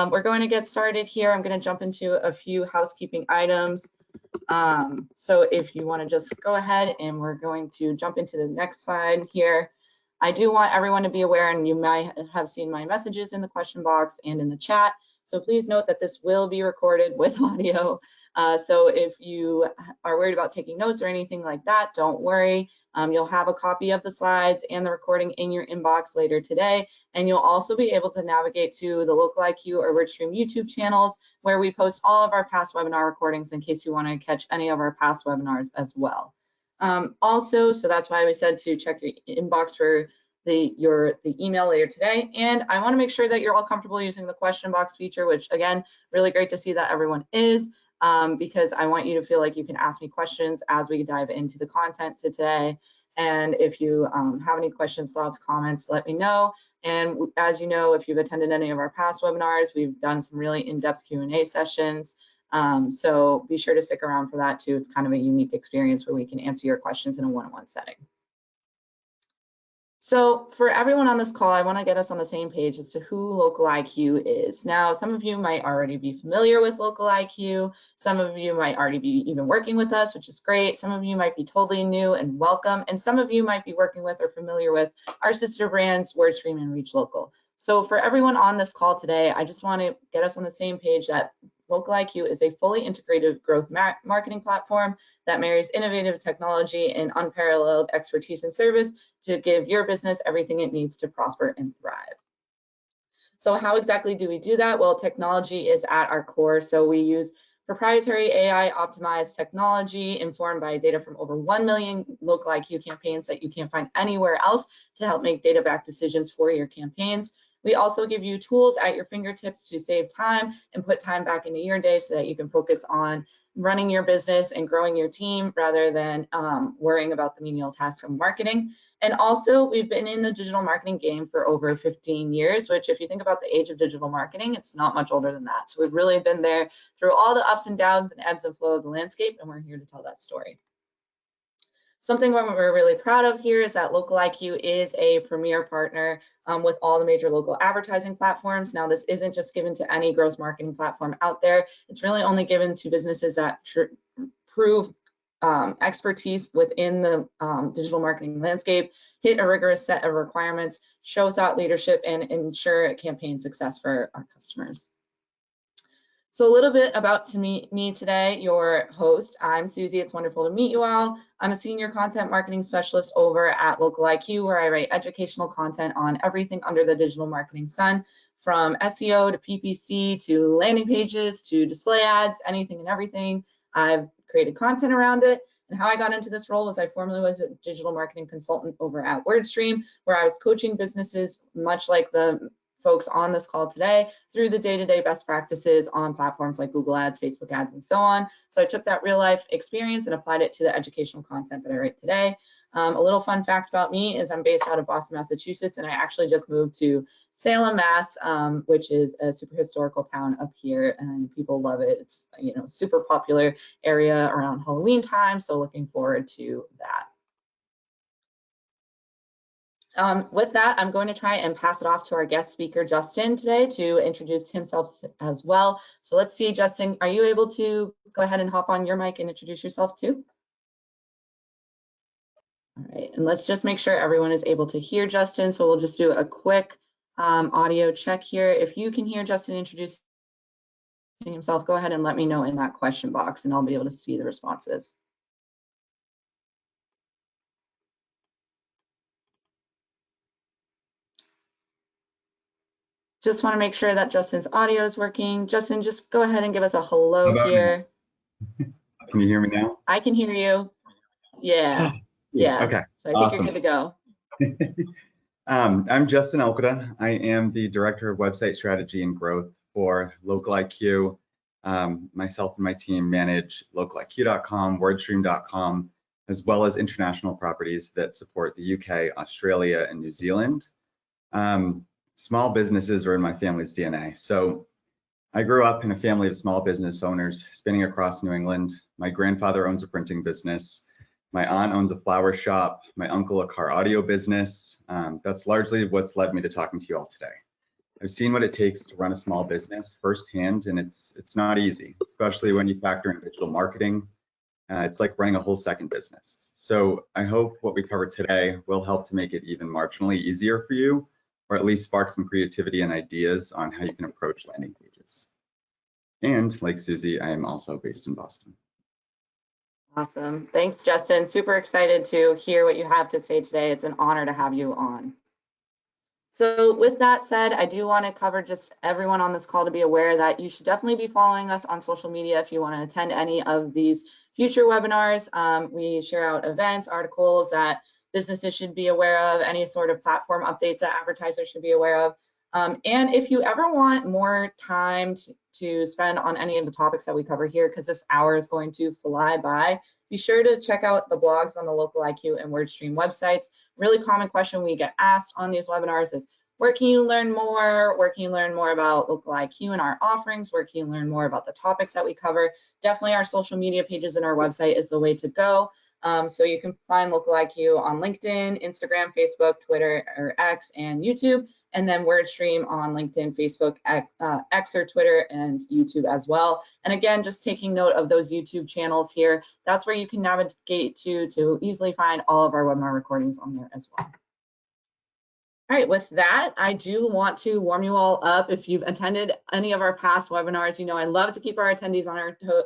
We're going to get started here. I'm going to jump into a few housekeeping items. So if you want to just go ahead, and we're going to jump into the next slide here. I do want everyone to be aware, and you might have seen my messages in the question box and in the chat. So please note that this will be recorded with audio. So if you are worried about taking notes or anything like that, don't worry. You'll have a copy of the slides and the recording in your inbox later today. And you'll also be able to navigate to the Local IQ or WordStream YouTube channels, where we post all of our past webinar recordings in case you want to catch any of our past webinars as well. Also, so that's why we said to check your inbox for the email later today. And I want to make sure that you're all comfortable using the question box feature, which again, really great to see that everyone is, because I want you to feel like you can ask me questions as we dive into the content today. And if you have any questions, thoughts, comments, let me know. And as you know, if you've attended any of our past webinars, we've done some really in-depth Q&A sessions. So be sure to stick around for that too. It's kind of a unique experience where we can answer your questions in a one-on-one setting. So for everyone on this call, I want to get us on the same page as to who Local IQ is. Now, some of you might already be familiar with Local IQ. Some of you might already be even working with us, which is great. Some of you might be totally new and welcome. And some of you might be working with or familiar with our sister brands, WordStream and ReachLocal. So for everyone on this call today, I just want to get us on the same page that Local IQ is a fully integrated growth marketing platform that marries innovative technology and unparalleled expertise and service to give your business everything it needs to prosper and thrive. So how exactly do we do that? Well, technology is at our core. So we use proprietary AI optimized technology informed by data from over 1 million Local IQ campaigns that you can't find anywhere else to help make data-backed decisions for your campaigns. We also give you tools at your fingertips to save time and put time back into your day so that you can focus on running your business and growing your team rather than worrying about the menial tasks of marketing. And also, we've been in the digital marketing game for over 15 years, which if you think about the age of digital marketing, it's not much older than that. So we've really been there through all the ups and downs and ebbs and flow of the landscape, and we're here to tell that story. Something we're really proud of here is that Local IQ is a premier partner with all the major local advertising platforms. Now, this isn't just given to any growth marketing platform out there. It's really only given to businesses that prove expertise within the digital marketing landscape, hit a rigorous set of requirements, show thought leadership, and ensure campaign success for our customers. So a little bit about me today, your host. I'm Susie. It's wonderful to meet you all. I'm a senior content marketing specialist over at Local IQ, where I write educational content on everything under the digital marketing sun, from SEO to PPC to landing pages to display ads, anything and everything. I've created content around it. And how I got into this role was I formerly was a digital marketing consultant over at WordStream, where I was coaching businesses, much like the folks on this call today, through the day-to-day best practices on platforms like Google Ads, Facebook ads, and so on. So I took that real life experience and applied it to the educational content that I write today. A little fun fact about me is I'm based out of Boston, Massachusetts, and I actually just moved to Salem, Mass, which is a super historical town up here, and people love it. It's, you know, super popular area around Halloween time, so looking forward to that. With that, I'm going to try and pass it off to our guest speaker, Justin, today to introduce himself as well. So let's see, Justin, are you able to go ahead and hop on your mic and introduce yourself too? All right, and let's just make sure everyone is able to hear Justin. So we'll just do a quick audio check here. If you can hear Justin introducing himself, go ahead and let me know in that question box and I'll be able to see the responses. Just want to make sure that Justin's audio is working. Justin, just go ahead and give us a hello here. Can you hear me now? I can hear you. Yeah. Yeah. Okay. So I think you're good to go. I'm Justin Alcada. I am the Director of Website Strategy and Growth for Local IQ. Myself and my team manage localiq.com, wordstream.com, as well as international properties that support the UK, Australia, and New Zealand. Small businesses are in my family's DNA. So I grew up in a family of small business owners spinning across New England. My grandfather owns a printing business. My aunt owns a flower shop. My uncle a car audio business. That's largely what's led me to talking to you all today. I've seen what it takes to run a small business firsthand, and it's not easy, especially when you factor in digital marketing. It's like running a whole second business. So I hope what we covered today will help to make it even marginally easier for you, or at least spark some creativity and ideas on how you can approach landing pages. And like Susie, I am also based in Boston. Awesome. Thanks, Justin. Super excited to hear what you have to say today. It's an honor to have you on. So with that said, I do want to cover just everyone on this call to be aware that you should definitely be following us on social media if you want to attend any of these future webinars. We share out events, articles that businesses should be aware of, any sort of platform updates that advertisers should be aware of. And if you ever want more time to spend on any of the topics that we cover here, because this hour is going to fly by, be sure to check out the blogs on the LocaliQ and WordStream websites. Really common question we get asked on these webinars is, where can you learn more? Where can you learn more about LocaliQ and our offerings? Where can you learn more about the topics that we cover? Definitely our social media pages and our website is the way to go. So you can find LocaliQ on LinkedIn, Instagram, Facebook, Twitter, or X, and YouTube, and then WordStream on LinkedIn, Facebook, X or Twitter, and YouTube as well. And again, just taking note of those YouTube channels here, that's where you can navigate to easily find all of our webinar recordings on there as well. All right, with that, I do want to warm you all up. If you've attended any of our past webinars, you know I love to keep our attendees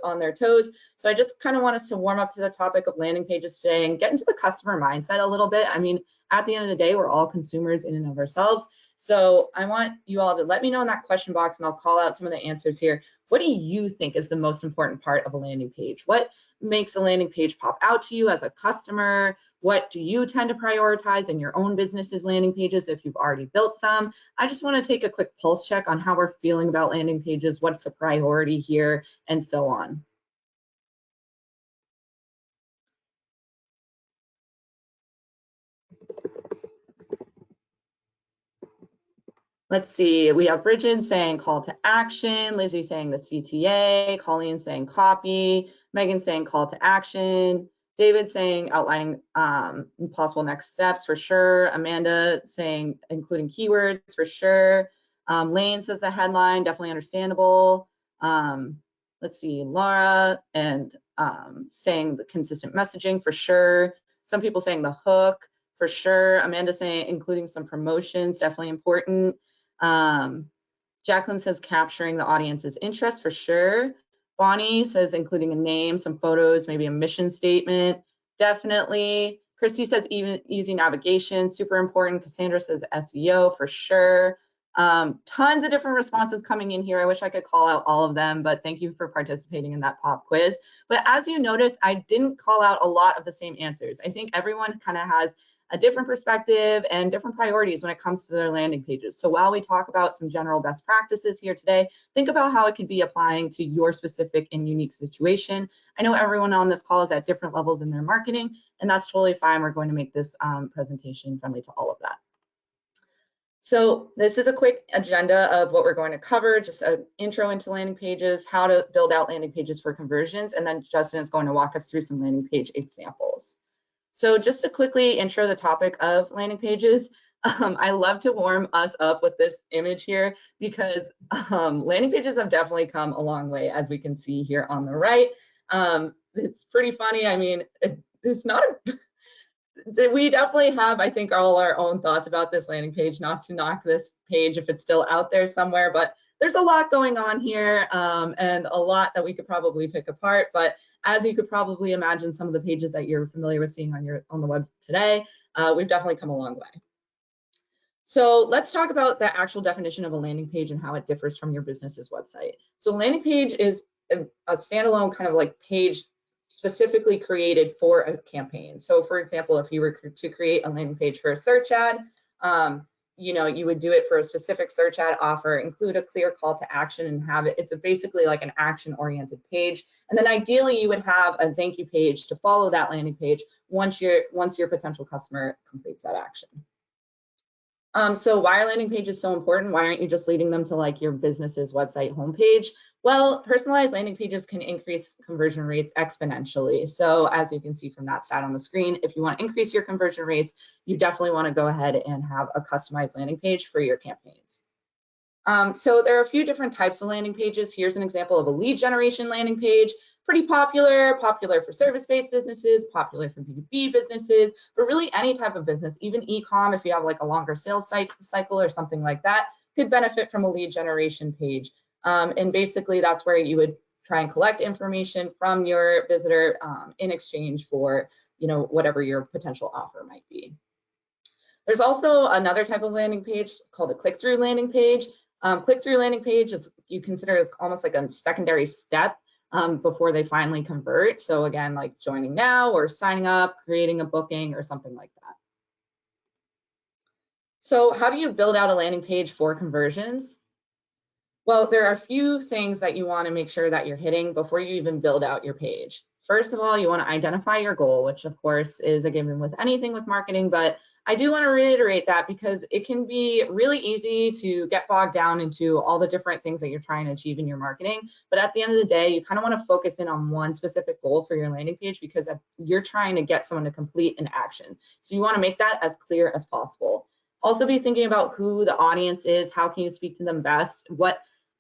on their toes. So I just kind of want us to warm up to the topic of landing pages today and get into the customer mindset a little bit. I mean, at the end of the day, we're all consumers in and of ourselves. So I want you all to let me know in that question box, and I'll call out some of the answers here. What do you think is the most important part of a landing page? What makes a landing page pop out to you as a customer? What do you tend to prioritize in your own business's landing pages if you've already built some? I just want to take a quick pulse check on how we're feeling about landing pages, what's a priority here, and so on. Let's see, we have Bridget saying call to action, Lizzie saying the CTA, Colleen saying copy, Megan saying call to action, David saying outlining possible next steps for sure, Amanda saying including keywords for sure, Lane says the headline, definitely understandable. Let's see, Laura and saying the consistent messaging for sure, some people saying the hook for sure, Amanda saying including some promotions, definitely important. Jacqueline says capturing the audience's interest for sure. Bonnie says including a name, some photos, maybe a mission statement, definitely. Christy says even easy navigation, super important. Cassandra says SEO for sure. Tons of different responses coming in here. I wish I could call out all of them, but thank you for participating in that pop quiz. But as you notice, I didn't call out a lot of the same answers. I think everyone kind of has a different perspective and different priorities when it comes to their landing pages. So while we talk about some general best practices here today, think about how it could be applying to your specific and unique situation. I know everyone on this call is at different levels in their marketing, and that's totally fine. We're going to make this presentation friendly to all of that. So this is a quick agenda of what we're going to cover, just an intro into landing pages, how to build out landing pages for conversions, and then Justin is going to walk us through some landing page examples. So just to quickly intro the topic of landing pages, I love to warm us up with this image here because landing pages have definitely come a long way, as we can see here on the right. It's pretty funny. I mean, it's not we definitely have, I think, all our own thoughts about this landing page, not to knock this page if it's still out there somewhere, but there's a lot going on here and a lot that we could probably pick apart. But as you could probably imagine, some of the pages that you're familiar with seeing on the web today, we've definitely come a long way. So let's talk about the actual definition of a landing page and how it differs from your business's website. So a landing page is a standalone kind of like page specifically created for a campaign. So for example, if you were to create a landing page for a search ad, you know, you would do it for a specific search ad offer, include a clear call to action, and have it, it's basically like an action-oriented page. And then ideally you would have a thank you page to follow that landing page once your potential customer completes that action. So why are landing pages so important? Why aren't you just leading them to like your business's website homepage? Well, personalized landing pages can increase conversion rates exponentially. So as you can see from that stat on the screen, if you want to increase your conversion rates, you definitely want to go ahead and have a customized landing page for your campaigns. So there are a few different types of landing pages. Here's an example of a lead generation landing page. Pretty popular for service-based businesses, popular for B2B businesses, but really any type of business, even e-com, if you have like a longer sales cycle or something like that, could benefit from a lead generation page. And basically that's where you would try and collect information from your visitor in exchange for, you know, whatever your potential offer might be. There's also another type of landing page called a click-through landing page. Click-through landing page is you consider as almost like a secondary step before they finally convert. So again, like joining now or signing up, creating a booking or something like that. So how do you build out a landing page for conversions? Well, there are a few things that you want to make sure that you're hitting before you even build out your page. First of all, you want to identify your goal, which of course is a given with anything with marketing, but I do want to reiterate that because it can be really easy to get bogged down into all the different things that you're trying to achieve in your marketing. But at the end of the day, you kind of want to focus in on one specific goal for your landing page because you're trying to get someone to complete an action. So you want to make that as clear as possible. Also be thinking about who the audience is, how can you speak to them best,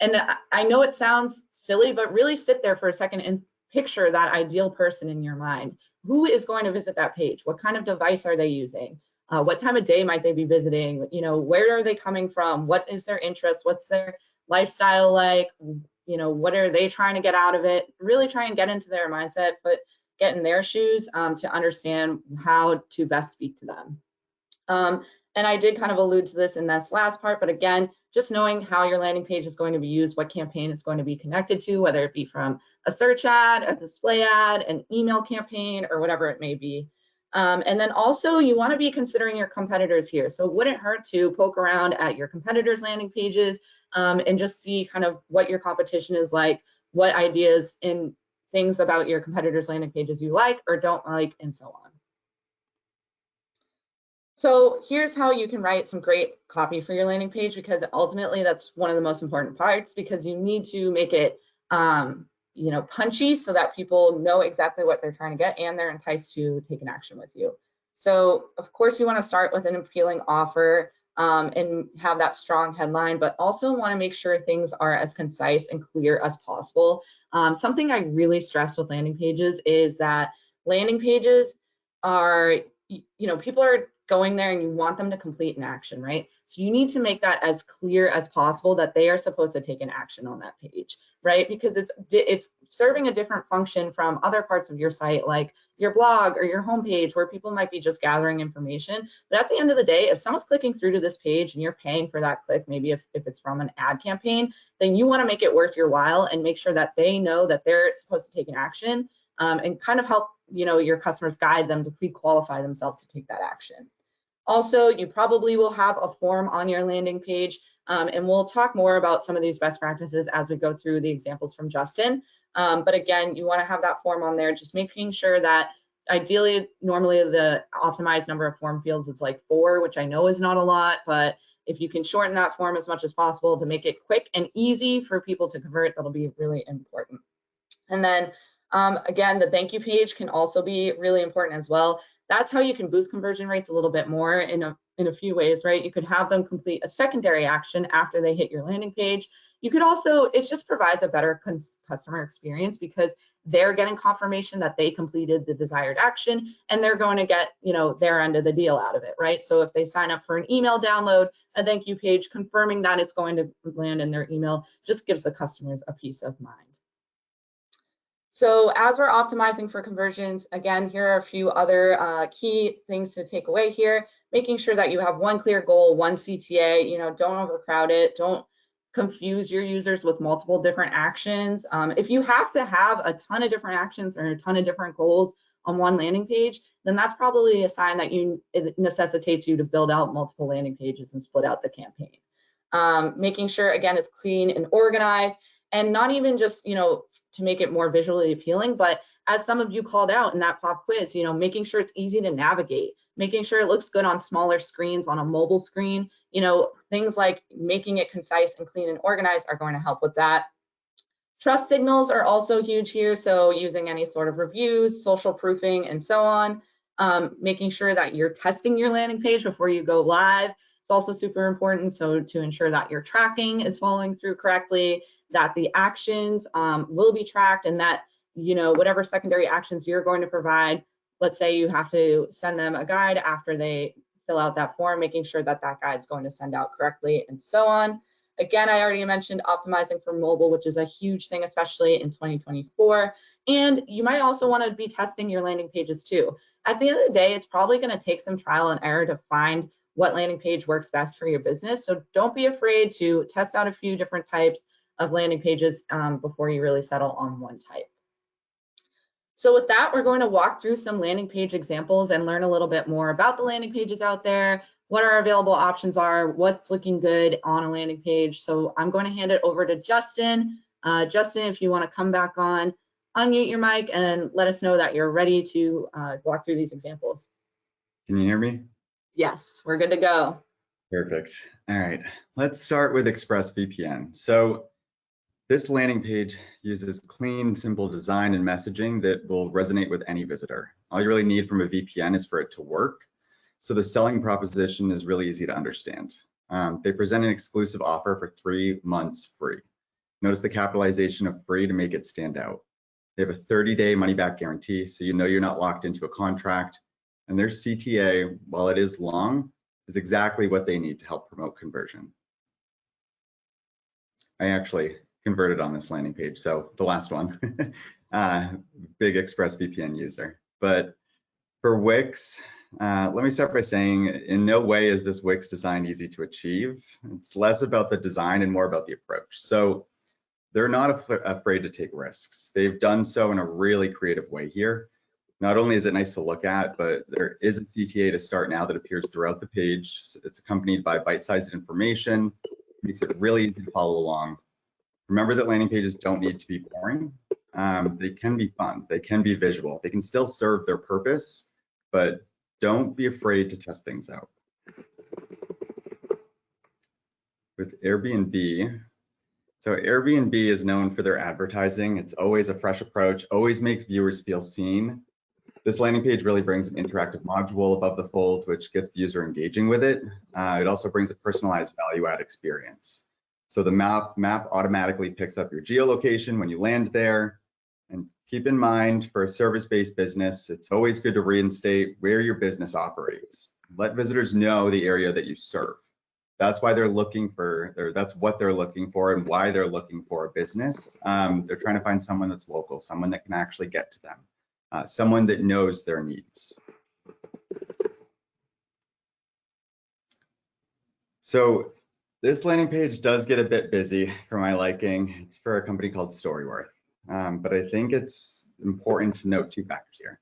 and I know it sounds silly, but really sit there for a second and picture that ideal person in your mind. Who is going to visit that page? What kind of device are they using? What time of day might they be visiting? You know, where are they coming from? What is their interest? What's their lifestyle like? You know, what are they trying to get out of it? Really try and get into their mindset, but get in their shoes to understand how to best speak to them. And I did kind of allude to this in this last part, but again, just knowing how your landing page is going to be used, what campaign it's going to be connected to, whether it be from a search ad, a display ad, an email campaign, or whatever it may be. And then also you want to be considering your competitors here. So it wouldn't hurt to poke around at your competitors' landing pages and just see kind of what your competition is like, what ideas and things about your competitors' landing pages you like or don't like, and so on. So here's how you can write some great copy for your landing page, because ultimately that's one of the most important parts, because you need to make it you know, punchy so that people know exactly what they're trying to get and they're enticed to take an action with you. So of course you want to start with an appealing offer and have that strong headline, but also want to make sure things are as concise and clear as possible. Something I really stress with landing pages is that landing pages are, you know, people are going there and you want them to complete an action, right? So you need to make that as clear as possible that they are supposed to take an action on that page, right? Because it's serving a different function from other parts of your site, like your blog or your homepage, where people might be just gathering information. But at the end of the day, if someone's clicking through to this page and you're paying for that click, maybe if it's from an ad campaign, then you want to make it worth your while and make sure that they know that they're supposed to take an action and kind of help, you know, your customers guide them to pre-qualify themselves to take that action. Also, you probably will have a form on your landing page, and we'll talk more about some of these best practices as we go through the examples from Justin. But again, you want to have that form on there, just making sure that ideally, normally the optimized number of form fields is like 4, which I know is not a lot, but if you can shorten that form as much as possible to make it quick and easy for people to convert, that'll be really important. And then again, the thank you page can also be really important as well. That's how you can boost conversion rates a little bit more in a few ways, right? You could have them complete a secondary action after they hit your landing page. You could also, it just provides a better customer experience because they're getting confirmation that they completed the desired action and they're going to get, you know, their end of the deal out of it, right? So if they sign up for an email download, a thank you page confirming that it's going to land in their email just gives the customers a peace of mind. So as we're optimizing for conversions, again, here are a few other key things to take away here. Making sure that you have one clear goal, one CTA, you know, don't overcrowd it. Don't confuse your users with multiple different actions. If you have to have a ton of different actions or a ton of different goals on one landing page, then that's probably a sign that it necessitates you to build out multiple landing pages and split out the campaign. Making sure, again, it's clean and organized, and not even just, you know, to make it more visually appealing, but as some of you called out in that pop quiz, you know, making sure it's easy to navigate, making sure it looks good on smaller screens, on a mobile screen, you know, things like making it concise and clean and organized are going to help with that. Trust signals are also huge here, so using any sort of reviews, social proofing, and so on. Making sure that you're testing your landing page before you go live. It's also super important. So to ensure that your tracking is following through correctly, that the actions will be tracked, and that, you know, whatever secondary actions you're going to provide, let's say you have to send them a guide after they fill out that form, making sure that that guide's going to send out correctly, and so on. Again, I already mentioned optimizing for mobile, which is a huge thing, especially in 2024. And you might also want to be testing your landing pages too. At the end of the day, it's probably going to take some trial and error to find what landing page works best for your business. So don't be afraid to test out a few different types of landing pages before you really settle on one type. So with that, we're going to walk through some landing page examples and learn a little bit more about the landing pages out there, what our available options are, what's looking good on a landing page. So I'm going to hand it over to Justin. Justin, if you want to come back on, unmute your mic and let us know that you're ready to walk through these examples. Can you hear me? Yes, we're good to go. Perfect. All right, let's start with ExpressVPN. So this landing page uses clean, simple design and messaging that will resonate with any visitor. All you really need from a VPN is for it to work. So the selling proposition is really easy to understand. They present an exclusive offer for 3 months free. Notice the capitalization of free to make it stand out. They have a 30-day money-back guarantee, so you know you're not locked into a contract. And their CTA, while it is long, is exactly what they need to help promote conversion. I actually converted on this landing page, so the last one, big ExpressVPN user. But for Wix, let me start by saying in no way is this Wix design easy to achieve. It's less about the design and more about the approach. So they're not afraid to take risks. They've done so in a really creative way here. Not only is it nice to look at, but there is a CTA to start now that appears throughout the page. So it's accompanied by bite-sized information, makes it really easy to follow along. Remember that landing pages don't need to be boring. They can be fun, they can be visual, they can still serve their purpose, but don't be afraid to test things out. With Airbnb, so Airbnb is known for their advertising. It's always a fresh approach, always makes viewers feel seen. This landing page really brings an interactive module above the fold, which gets the user engaging with it. It also brings a personalized value-add experience. So the map automatically picks up your geolocation when you land there. And keep in mind, for a service-based business, it's always good to reinstate where your business operates. Let visitors know the area that you serve. That's why they're looking for, that's what they're looking for and why they're looking for a business. They're trying to find someone that's local, someone that can actually get to them, someone that knows their needs. So this landing page does get a bit busy for my liking. It's for a company called Storyworth, but I think it's important to note 2 factors here.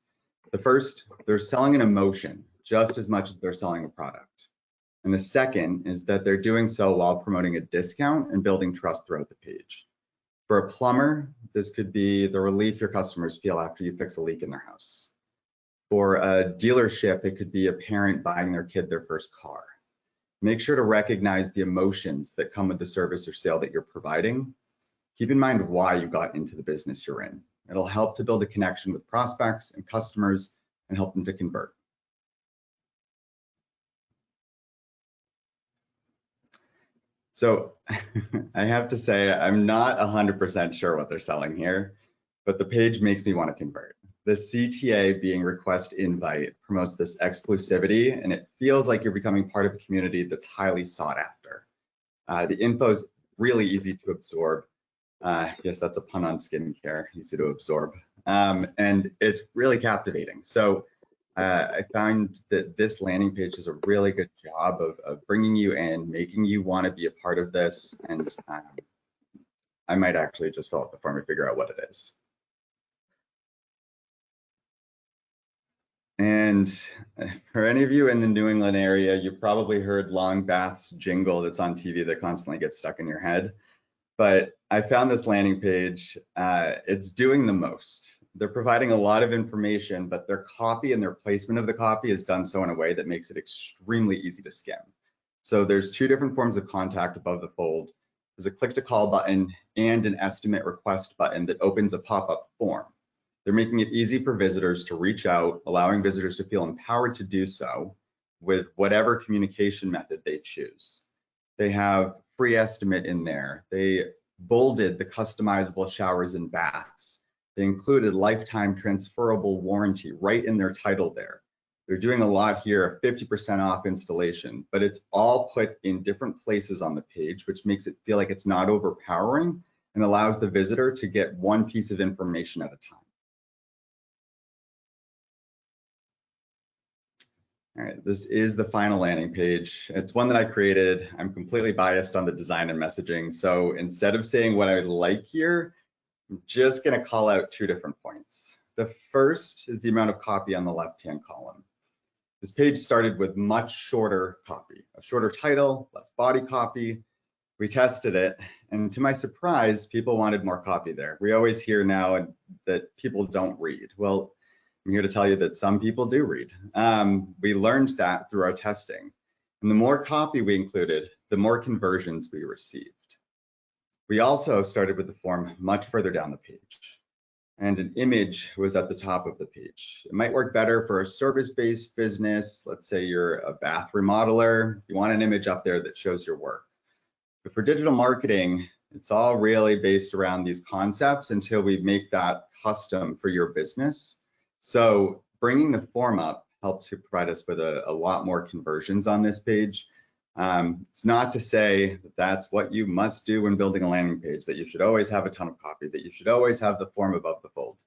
The first, they're selling an emotion just as much as they're selling a product. And the second is that they're doing so while promoting a discount and building trust throughout the page. For a plumber, this could be the relief your customers feel after you fix a leak in their house. For a dealership, it could be a parent buying their kid their first car. Make sure to recognize the emotions that come with the service or sale that you're providing. Keep in mind why you got into the business you're in. It'll help to build a connection with prospects and customers and help them to convert. So I have to say, I'm not 100% sure what they're selling here, but the page makes me want to convert. The CTA being request invite promotes this exclusivity, and it feels like you're becoming part of a community that's highly sought after. The info is really easy to absorb. Yes, that's a pun on skincare, easy to absorb. And it's really captivating. So I found that this landing page does a really good job of bringing you in, making you want to be a part of this. And I might actually just fill out the form and figure out what it is. And for any of you in the New England area, you've probably heard Long Bath's jingle that's on TV that constantly gets stuck in your head. But I found this landing page, it's doing the most. They're providing a lot of information, but their copy and their placement of the copy is done so in a way that makes it extremely easy to skim. So there's 2 different forms of contact above the fold. There's a click to call button and an estimate request button that opens a pop-up form. They're making it easy for visitors to reach out, allowing visitors to feel empowered to do so. with whatever communication method they choose. They have free estimate in there. They bolded the customizable showers and baths. They included lifetime transferable warranty right in their title there. They're doing a lot here, 50% off installation, but it's all put in different places on the page, which makes it feel like it's not overpowering and allows the visitor to get one piece of information at a time. All right, this is the final landing page. It's one that I created. I'm completely biased on the design and messaging. So instead of saying what I would like here, I'm just gonna call out 2 different points. The first is the amount of copy on the left-hand column. This page started with much shorter copy, a shorter title, less body copy. We tested it, and to my surprise, people wanted more copy there. We always hear now that people don't read. Well, I'm here to tell you that some people do read. We learned that through our testing. And the more copy we included, the more conversions we received. We also started with the form much further down the page. And an image was at the top of the page. It might work better for a service-based business. Let's say you're a bath remodeler. You want an image up there that shows your work. But for digital marketing, it's all really based around these concepts until we make that custom for your business. So bringing the form up helps to provide us with a lot more conversions on this page. It's not to say that that's what you must do when building a landing page, that you should always have a ton of copy, that you should always have the form above the fold.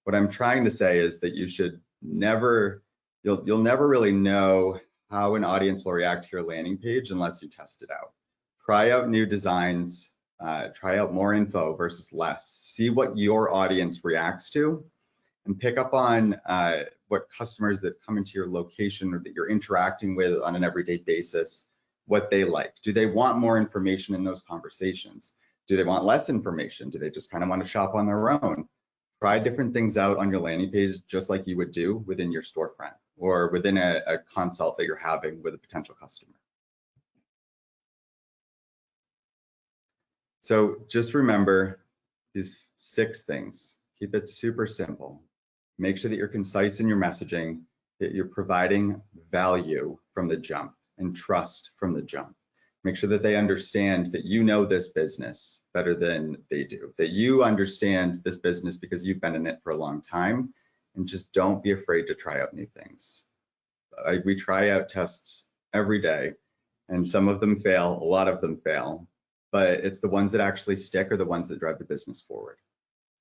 What I'm trying to say is that you should never, you'll never really know how an audience will react to your landing page unless you test it out. Try out new designs, try out more info versus less. See what your audience reacts to and pick up on what customers that come into your location or that you're interacting with on an everyday basis, what they like. Do they want more information in those conversations? Do they want less information? Do they just kind of want to shop on their own? Try different things out on your landing page, just like you would do within your storefront or within a consult that you're having with a potential customer. So just remember these 6 things. Keep it super simple. Make sure that you're concise in your messaging, that you're providing value from the jump and trust from the jump. Make sure that they understand that you know this business better than they do, that you understand this business because you've been in it for a long time, and just don't be afraid to try out new things. We try out tests every day, and some of them fail, a lot of them fail, but it's the ones that actually stick are the ones that drive the business forward.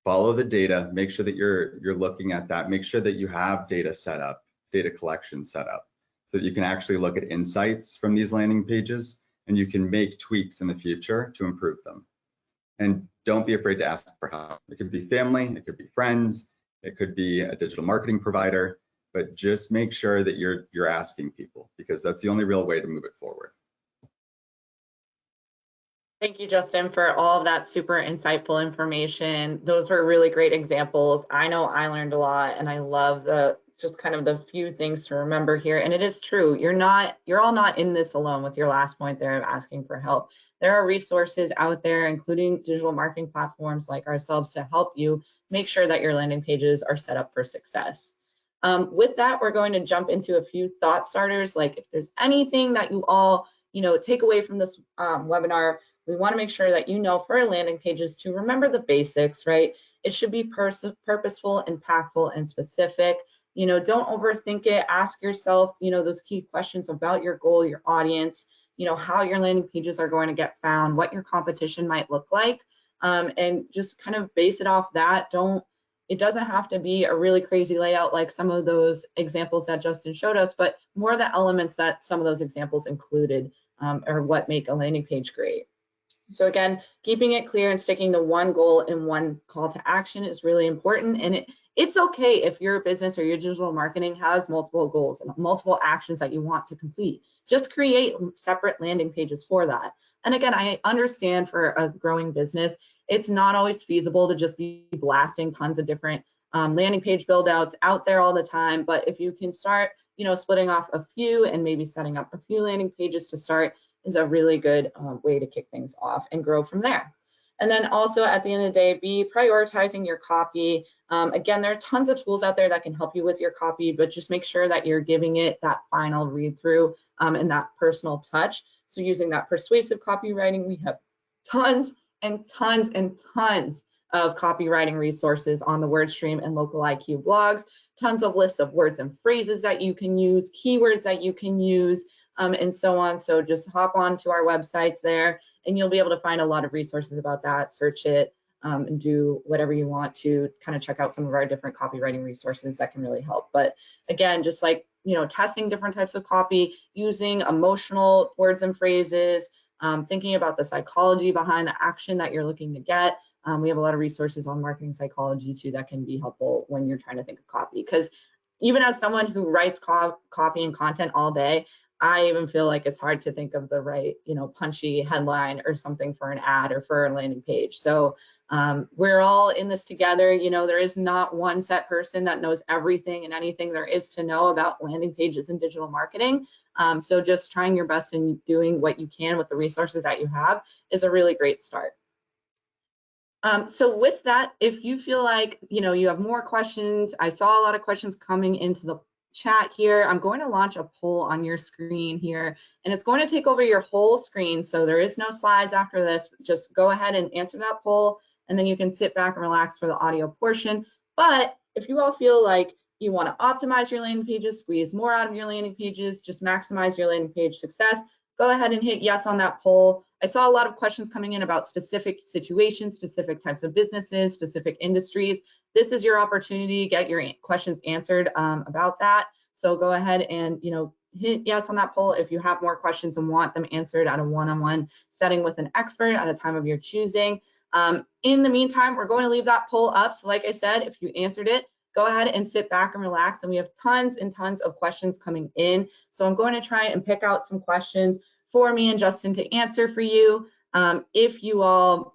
Follow the data, make sure that you're looking at that, make sure that you have data set up, data collection set up, so that you can actually look at insights from these landing pages and you can make tweaks in the future to improve them. And don't be afraid to ask for help. It could be family, it could be friends, it could be a digital marketing provider, but just make sure that you're asking people, because that's the only real way to move it forward. Thank you, Justin, for all of that super insightful information. Those were really great examples. I know I learned a lot, and I love just kind of the few things to remember here. And it is true, you're all not in this alone with your last point there of asking for help. There are resources out there, including digital marketing platforms like ourselves, to help you make sure that your landing pages are set up for success. With that, we're going to jump into a few thought starters, like if there's anything that you all take away from this webinar. We want to make sure that for our landing pages to remember the basics, right? It should be purposeful, impactful, and specific. Don't overthink it. Ask yourself, those key questions about your goal, your audience, how your landing pages are going to get found, what your competition might look like, and just kind of base it off that. It doesn't have to be a really crazy layout like some of those examples that Justin showed us, but more the elements that some of those examples included are what make a landing page great. So again, keeping it clear and sticking to one goal and one call to action is really important. And it's okay if your business or your digital marketing has multiple goals and multiple actions that you want to complete. Just create separate landing pages for that. And again, I understand for a growing business, it's not always feasible to just be blasting tons of different landing page build outs out there all the time. But if you can start, splitting off a few and maybe setting up a few landing pages to start, is a really good way to kick things off and grow from there. And then also at the end of the day, be prioritizing your copy. Again, there are tons of tools out there that can help you with your copy, but just make sure that you're giving it that final read through and that personal touch. So using that persuasive copywriting, we have tons and tons and tons of copywriting resources on the WordStream and Local IQ blogs, tons of lists of words and phrases that you can use, keywords that you can use, and so on. So just hop on to our websites there and you'll be able to find a lot of resources about that, search it, and do whatever you want to kind of check out some of our different copywriting resources that can really help. But again, just like, you know, testing different types of copy, using emotional words and phrases, thinking about the psychology behind the action that you're looking to get. We have a lot of resources on marketing psychology too that can be helpful when you're trying to think of copy. Because even as someone who writes copy and content all day, I even feel like it's hard to think of the right, you know, punchy headline or something for an ad or for a landing page. So we're all in this together. You know, there is not one set person that knows everything and anything there is to know about landing pages and digital marketing. So just trying your best and doing what you can with the resources that you have is a really great start. So with that, if you feel like, you know, you have more questions, I saw a lot of questions coming into the chat here. I'm going to launch a poll on your screen here, and it's going to take over your whole screen. So there is no slides after this. Just go ahead and answer that poll, and then you can sit back and relax for the audio portion. But if you all feel like you want to optimize your landing pages, squeeze more out of your landing pages, just maximize your landing page success, go ahead and hit yes on that poll. I saw a lot of questions coming in about specific situations, specific types of businesses, specific industries. This is your opportunity to get your questions answered about that. So go ahead and, you know, hit yes on that poll if you have more questions and want them answered at a one-on-one setting with an expert at a time of your choosing. In the meantime, we're going to leave that poll up. So like I said, if you answered it, go ahead and sit back and relax. And we have tons and tons of questions coming in. So I'm going to try and pick out some questions for me and Justin to answer for you. If you all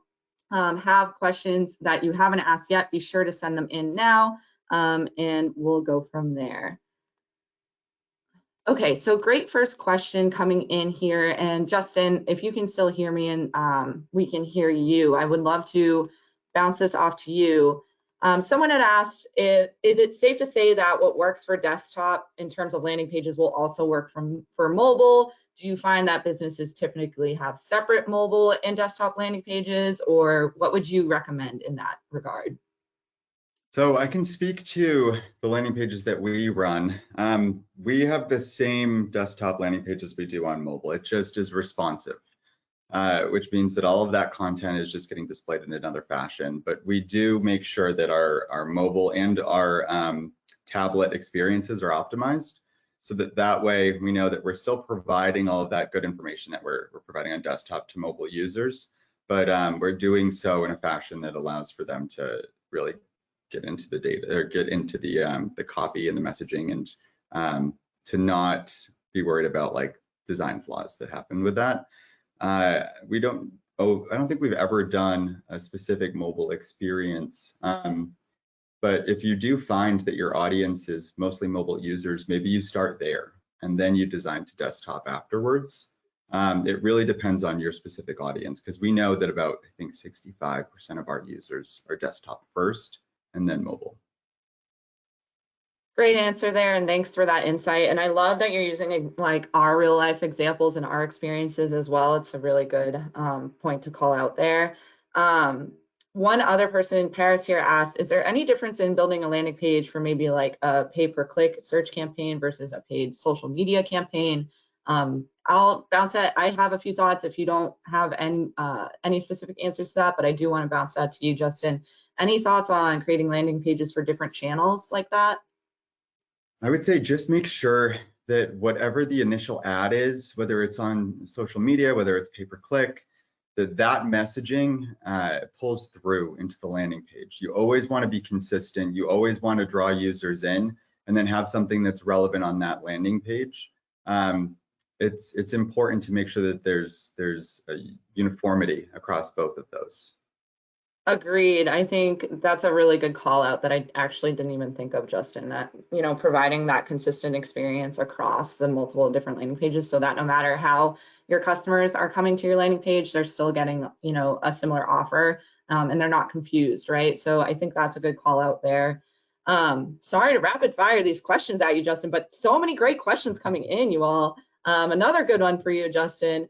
have questions that you haven't asked yet, be sure to send them in now, and we'll go from there. Okay, so great first question coming in here. And Justin, if you can still hear me and we can hear you, I would love to bounce this off to you. Someone had asked, is it safe to say that what works for desktop in terms of landing pages will also work for mobile? Do you find that businesses typically have separate mobile and desktop landing pages, or what would you recommend in that regard? So I can speak to the landing pages that we run. We have the same desktop landing pages we do on mobile. It just is responsive, which means that all of that content is just getting displayed in another fashion. But we do make sure that our mobile and our tablet experiences are optimized, so that way we know that we're still providing all of that good information that we're providing on desktop to mobile users, but we're doing so in a fashion that allows for them to really get into the data or get into the copy and the messaging, and to not be worried about like design flaws that happen with that. I don't think we've ever done a specific mobile experience. But if you do find that your audience is mostly mobile users, maybe you start there and then you design to desktop afterwards. It really depends on your specific audience, because we know that about, I think, 65% of our users are desktop first and then mobile. Great answer there, and thanks for that insight. And I love that you're using like our real life examples and our experiences as well. It's a really good point to call out there. One other person, Paris here, asked, is there any difference in building a landing page for maybe like a pay-per-click search campaign versus a paid social media campaign? I'll bounce that. I have a few thoughts if you don't have any specific answers to that, but I do want to bounce that to you, Justin. Any thoughts on creating landing pages for different channels like that? I would say just make sure that whatever the initial ad is, whether it's on social media, whether it's pay-per-click, that messaging pulls through into the landing page. You always want to be consistent. You always want to draw users in and then have something that's relevant on that landing page. It's important to make sure that there's a uniformity across both of those. Agreed. I think that's a really good call out that I actually didn't even think of, Justin, that, you know, providing that consistent experience across the multiple different landing pages so that no matter how your customers are coming to your landing page, they're still getting, you know, a similar offer, and they're not confused, right? So I think that's a good call out there. Sorry to rapid fire these questions at you, Justin, but so many great questions coming in, you all. Another good one for you, Justin.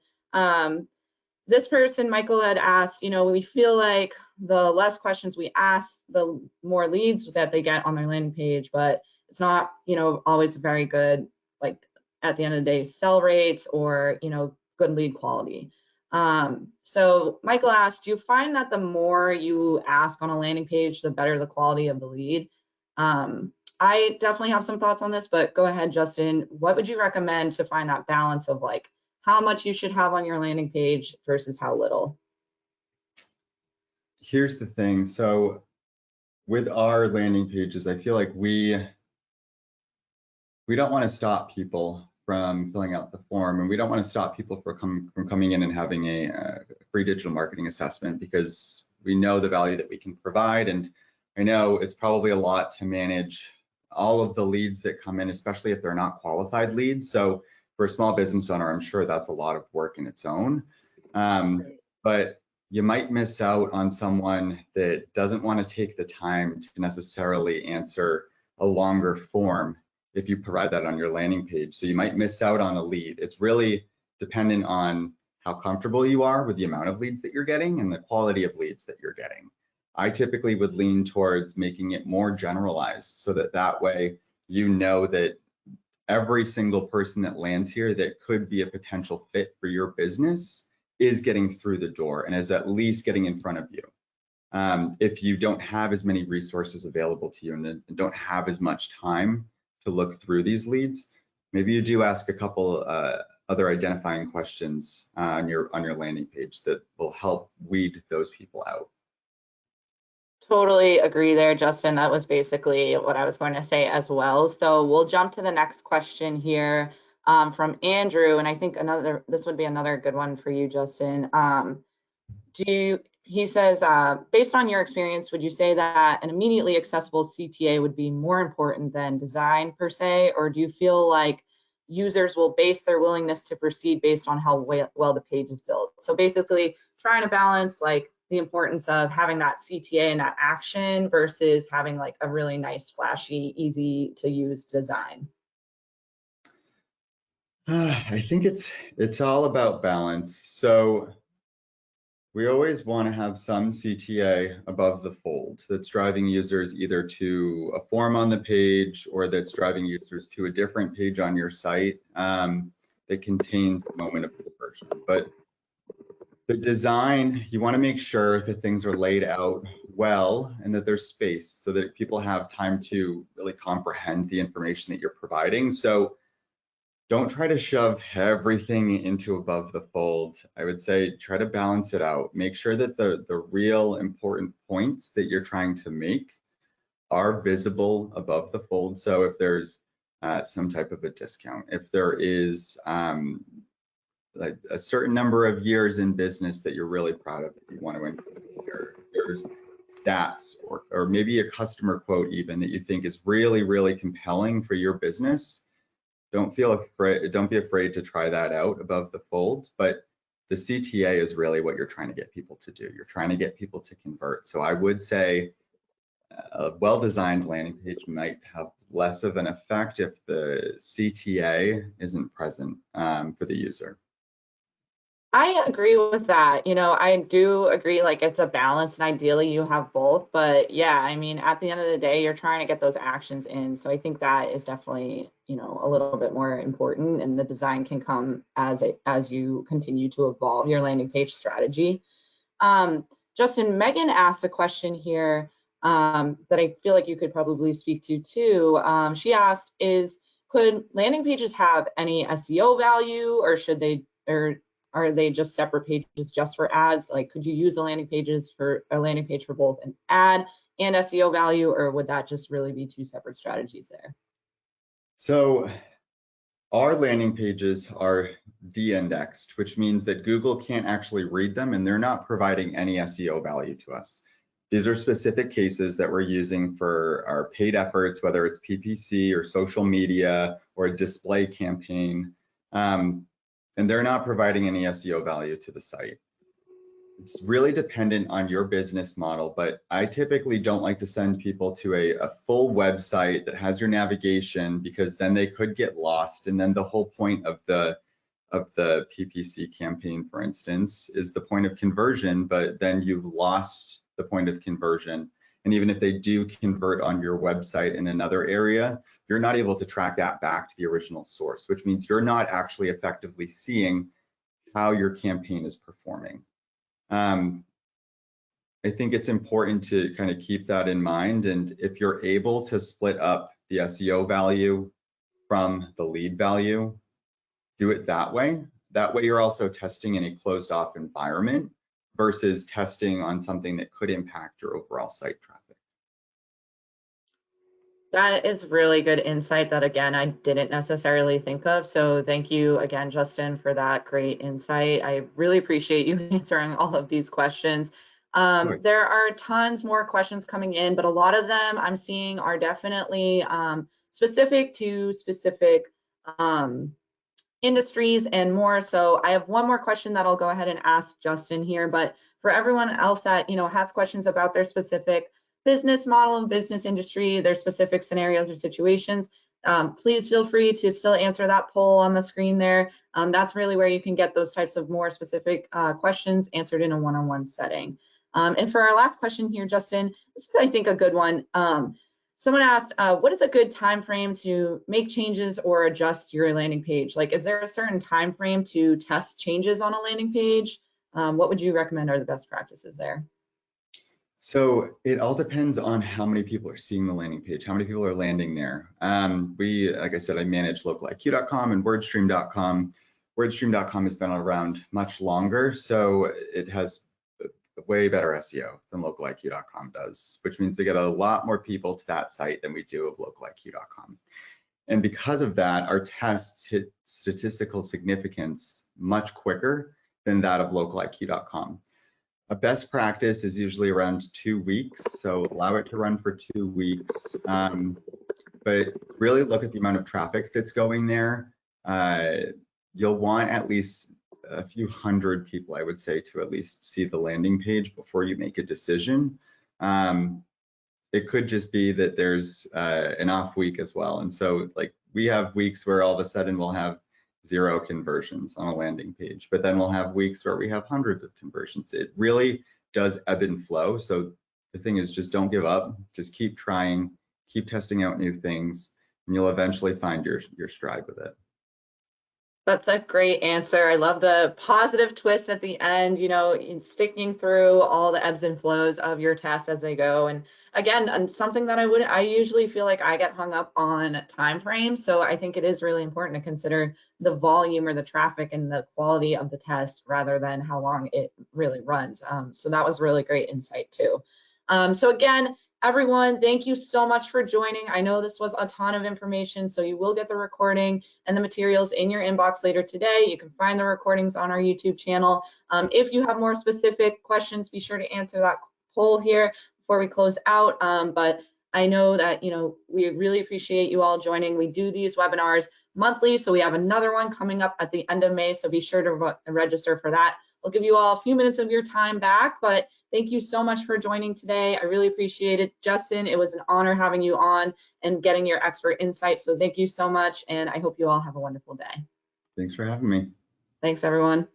This person, Michael, had asked, you know, we feel like the less questions we ask, the more leads that they get on their landing page, but it's not, you know, always very good, like at the end of the day, sell rates or, you know, good lead quality. So Michael asked, do you find that the more you ask on a landing page, the better the quality of the lead? I definitely have some thoughts on this, but go ahead, Justin. What would you recommend to find that balance of like how much you should have on your landing page versus how little? Here's the thing. So with our landing pages, I feel like we don't want to stop people from filling out the form, and we don't want to stop people from coming in and having a free digital marketing assessment, because we know the value that we can provide. And I know it's probably a lot to manage all of the leads that come in, especially if they're not qualified leads. So for a small business owner, I'm sure that's a lot of work in its own. But you might miss out on someone that doesn't want to take the time to necessarily answer a longer form if you provide that on your landing page. So you might miss out on a lead. It's really dependent on how comfortable you are with the amount of leads that you're getting and the quality of leads that you're getting. I typically would lean towards making it more generalized, so that way you know that every single person that lands here that could be a potential fit for your business is getting through the door and is at least getting in front of you. If you don't have as many resources available to you and don't have as much time to look through these leads, maybe you do ask a couple other identifying questions on your landing page that will help weed those people out. Totally agree there, Justin. That was basically what I was going to say as well. So we'll jump to the next question here from Andrew, and I think this would be another good one for you, Justin. He says, based on your experience, would you say that an immediately accessible CTA would be more important than design per se, or do you feel like users will base their willingness to proceed based on how well the page is built? So basically trying to balance like the importance of having that CTA and that action versus having like a really nice, flashy, easy to use design. I think it's all about balance. So we always want to have some CTA above the fold that's driving users either to a form on the page or that's driving users to a different page on your site that contains the moment of conversion. But the design, you want to make sure that things are laid out well and that there's space so that people have time to really comprehend the information that you're providing. So don't try to shove everything into above the fold. I would say try to balance it out. Make sure that the real important points that you're trying to make are visible above the fold. So if there's some type of a discount, if there is like a certain number of years in business that you're really proud of that you want to include here, there's stats or maybe a customer quote even that you think is really, really compelling for your business. Don't be afraid to try that out above the fold, but the CTA is really what you're trying to get people to do. You're trying to get people to convert. So I would say a well-designed landing page might have less of an effect if the CTA isn't present for the user. I agree with that. You know, I do agree, like it's a balance and ideally you have both, but yeah, I mean, at the end of the day, you're trying to get those actions in. So I think that is definitely, you know, a little bit more important, and the design can come as you continue to evolve your landing page strategy. Justin, Megan asked a question here that I feel like you could probably speak to too. She asked, could landing pages have any SEO value, or are they just separate pages just for ads? Like, could you use a landing page for both an ad and SEO value, or would that just really be two separate strategies there? So our landing pages are de-indexed, which means that Google can't actually read them and they're not providing any SEO value to us. These are specific cases that we're using for our paid efforts, whether it's PPC or social media or a display campaign. and they're not providing any SEO value to the site. It's really dependent on your business model, but I typically don't like to send people to a full website that has your navigation, because then they could get lost. And then the whole point of the PPC campaign, for instance, is the point of conversion, but then you've lost the point of conversion. And even if they do convert on your website in another area, you're not able to track that back to the original source, which means you're not actually effectively seeing how your campaign is performing. I think it's important to kind of keep that in mind. And if you're able to split up the SEO value from the lead value, do it that way. That way you're also testing in a closed off environment versus testing on something that could impact your overall site traffic. That is really good insight that, again, I didn't necessarily think of. So thank you again, Justin, for that great insight. I really appreciate you answering all of these questions. There are tons more questions coming in, but a lot of them I'm seeing are definitely specific to specific industries and more. So I have one more question that I'll go ahead and ask Justin here, but for everyone else that has questions about their specific business model and business industry, their specific scenarios or situations, please feel free to still answer that poll on the screen there. That's really where you can get those types of more specific questions answered in a one-on-one setting. And for our last question here, Justin, this is, I think, a good one. Someone asked, what is a good time frame to make changes or adjust your landing page? Like, is there a certain time frame to test changes on a landing page? What would you recommend are the best practices there? So it all depends on how many people are seeing the landing page, how many people are landing there. Like I said, I manage localiq.com and wordstream.com. Wordstream.com has been around much longer, so it has way better SEO than localiq.com does, which means we get a lot more people to that site than we do of localiq.com. And because of that, our tests hit statistical significance much quicker than that of localiq.com. A best practice is usually around 2 weeks, so allow it to run for 2 weeks, but really look at the amount of traffic that's going there. You'll want at least a few hundred people, I would say, to at least see the landing page before you make a decision. It could just be that there's an off week as well. And so like we have weeks where all of a sudden we'll have 0 conversions on a landing page, but then we'll have weeks where we have hundreds of conversions. It really does ebb and flow. So the thing is, just don't give up, just keep trying, keep testing out new things, and you'll eventually find your stride with it. That's a great answer. I love the positive twist at the end, sticking through all the ebbs and flows of your tests as they go. And again, and something that I usually feel like I get hung up on time frames. So I think it is really important to consider the volume or the traffic and the quality of the test rather than how long it really runs. So that was really great insight too. So again, everyone, thank you so much for joining. I know this was a ton of information, so you will get the recording and the materials in your inbox later today. You can find the recordings on our YouTube channel. If you have more specific questions, be sure to answer that poll here before we close out. But I know that we really appreciate you all joining. We do these webinars monthly, so we have another one coming up at the end of May, so be sure to register for that. We'll give you all a few minutes of your time back, but thank you so much for joining today. I really appreciate it. Justin, it was an honor having you on and getting your expert insight. So thank you so much, and I hope you all have a wonderful day. Thanks for having me. Thanks, everyone.